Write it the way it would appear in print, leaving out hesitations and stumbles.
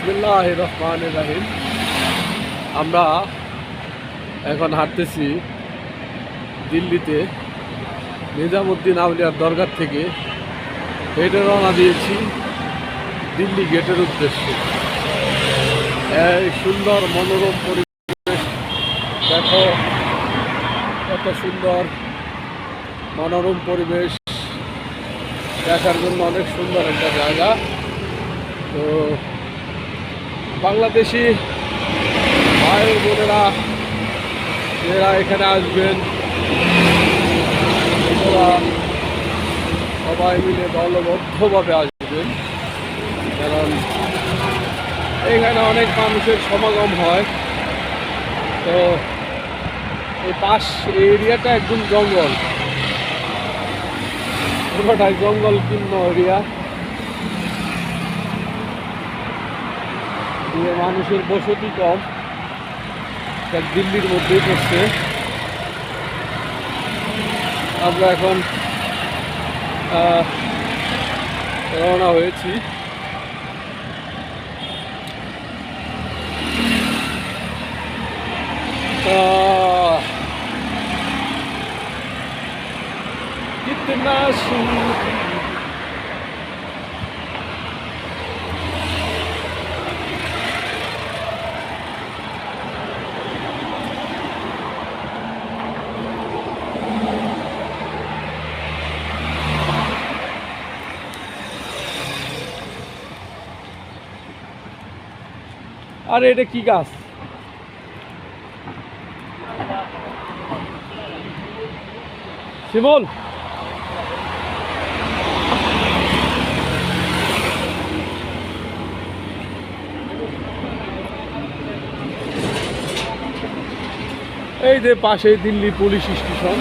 বিসমিল্লাহির রহমানির রহিম। আমরা এখন হাঁটতেছি দিল্লিতে নিজামুদ্দিন আউলিয়ার দরগা থেকে হেঁটে রওনা দিয়েছি দিল্লি গেটের উদ্দেশ্যে। এই সুন্দর মনোরম পরিবেশ দেখো, কত সুন্দর মনোরম পরিবেশ, দেখার জন্য অনেক সুন্দর একটা জায়গা। তো বাংলাদেশি ভাই বোনেরা যারা এখানে আসবেন, ওরা সবাই মিলে দলবদ্ধভাবে আসবেন, কারণ এখানে অনেক মানুষের সমাগম হয়। তো এই এই এরিয়াটা একদম জঙ্গল, পুরোটাই জঙ্গল কীর্ণ এরিয়া, দিয়ে মানুষের বসতি কম, দিল্লির মধ্যেই পড়ছে। আমরা এখন রওনা হয়েছি। कितना सुंदर আরে এটা কি গাছ? শিমল, এই যে পাশেই দিল্লি পুলিশ স্টেশন।